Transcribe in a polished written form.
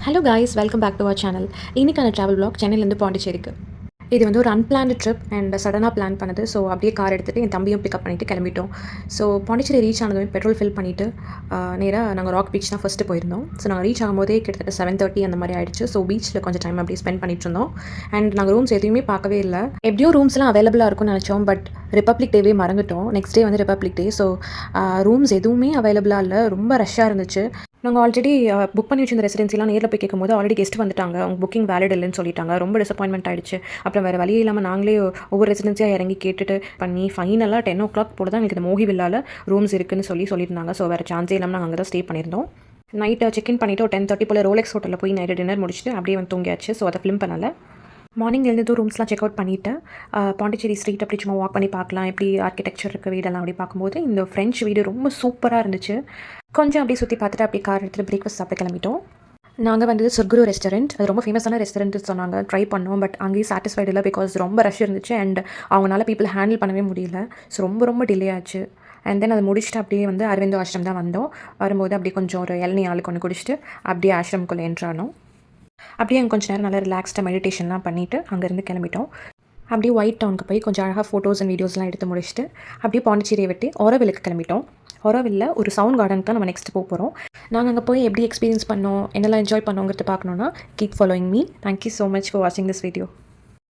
Hello guys, welcome back to our channel. இன்றைக்கான travel vlog சென்னையிலேருந்து பாண்டிச்சேரிக்கு. இது வந்து ஒரு அன்பிளான்டு ட்ரிப் அண்ட் சடனாக பிளான் பண்ணது. ஸோ அப்படியே கார் எடுத்துகிட்டு என் தம்பியும் பிக்கப் பண்ணிவிட்டு கிளம்பிட்டோம். ஸோ பாண்டிச்சேரி ரீச் ஆனதுமே பெட்ரோல் ஃபில் பண்ணிவிட்டு நேராக நாங்கள் ராக் பீச் தான் ஃபஸ்ட்டு போயிருந்தோம். ஸோ நாங்கள் ரீச் ஆகும்போதே கிட்டத்தட்ட 7:30 அந்த மாதிரி ஆயிடுச்சு. ஸோ பீச்சில் கொஞ்சம் டைம் அப்படியே ஸ்பெண்ட் பண்ணிட்டு இருந்தோம். அண்ட் நாங்கள் ரூம்ஸ் எதுவுமே பார்க்கவே இல்லை. எப்படியும் ரூம்ஸ்லாம் அவைலபிளாக இருக்கும்னு நினச்சோம். பட் ரிப்பப்ளிக் டேவே மறந்துட்டோம். நெக்ஸ்ட் டே வந்து ரிப்பப்ளிக் டே. ஸோ ரூம்ஸ் எதுவுமே அவைலபிளாக இல்லை. ரொம்ப ரஷ்ஷாக இருந்துச்சு. நாங்கள் ஆல்ரெடி புக் பண்ணி வச்சிருந்த ரெசிடென்சிலாம் நேரில் போய் கேட்கும்போது ஆல்ரெடி கெஸ்ட் வந்துட்டாங்க, அவங்க புக்கிங் வேலிட் இல்லைன்னு சொல்லிட்டாங்க. ரொம்ப டிசப்பாயின்மெண்ட் ஆயிடுச்சு. அப்புறம் வேறு வழியே இல்லாமல் நாங்களே ஒவ்வொரு ரெசிடென்சியாக இறங்கி கேட்டுட்டு பண்ணி ஃபைனலாக 10 o'clock போல தான் எங்களுக்கு இந்த மோகி வில்லாவில் ரூம்ஸ் இருக்குன்னு சொல்லியிருந்தாங்க. ஸோ வேறு சான்ஸே இல்லாமல் நாங்கள் அங்கே தான் ஸ்டே பண்ணியிருந்தோம். நைட்டு செக்இன் பண்ணிவிட்டு ஒரு 10:30 போல் ரோலெக்ஸ் ஹோட்டலில் போய் நைட்டு டின்னர் முடிச்சுட்டு அப்படியே வந்து தூங்கியாச்சு. ஸோ அதை ஃபிலிம் பண்ணலை. மார்னிங் எழுந்ததும் ரூம்ஸ்லாம் செக் அவுட் பண்ணிவிட்டு பாண்டிச்சேரி ஸ்ட்ரீட் அப்படி சும்மா வாக் பண்ணி பார்க்கலாம், எப்படி ஆர்கிடெக்சர் இருக்க வீடெல்லாம் அப்படி பார்க்கும்போது இந்த ஃப்ரெஞ்ச் வீடு ரொம்ப சூப்பராக இருந்துச்சு. கொஞ்சம் அப்படியே சுற்றி பார்த்துட்டு அப்படியே கார் எடுத்துகிட்டு பிரேக்ஃபாஸ்ட் சாப்பிட்டு கிளம்பிட்டோம். நாங்கள் வந்தது சொர்க்குரு ரெஸ்டாரண்ட். அது ரொம்ப ஃபேமஸான ரெஸ்டாரண்ட் சொன்னாங்க. ட்ரை பண்ணோம். பட் அங்கேயும் சாட்டிஸ்ஃபைடு இல்லை. பிகாஸ் ரொம்ப ரஷ் இருந்துச்சு அண்ட் அவங்களால பீப்புள் ஹேண்டில் பண்ணவே முடியல. ஸோ ரொம்ப டிலே ஆச்சு. அண்ட் தென் அதை முடிச்சுட்டு அப்படியே வந்து அரவிந்தோ ஆஷ்ரம் தான் வந்தோம். வரும்போது அப்படியே கொஞ்சம் ஒரு இளநீ ஆளுக்கு ஒன்று குடிச்சிட்டு அப்படியே ஆஷ்ரமுக்குள்ளே என்ட்ரானோம். அப்படியே அங்கே கொஞ்சம் நேரம் நல்லா ரிலாக்ஸ்டாக மெடிடேஷன்லாம் பண்ணிவிட்டு அங்கேருந்து கிளம்பிட்டோம். அப்படியே ஒயிட் டவுனுக்கு போய் கொஞ்சம் அழகாக ஃபோட்டோஸ் அண்ட் வீடியோஸ்லாம் எடுத்து முடிச்சுட்டு அப்படியே பாண்டிச்சேரியை விட்டு ஓரோவில்லுக்கு கிளம்பிட்டோம். ஓரோவில்ல ஒரு சவுண்ட் கார்டனுக்கு தான் நம்ம நெக்ஸ்ட் போகிறோம். நாங்கள் அங்கே போய் எப்படி எக்ஸ்பீரியன்ஸ் பண்ணோம், என்னெல்லாம் என்ஜாய் பண்ணோங்கிறது பார்க்கணுன்னா keep following me. Thank you so much for வாட்சிங் திஸ் வீடியோ.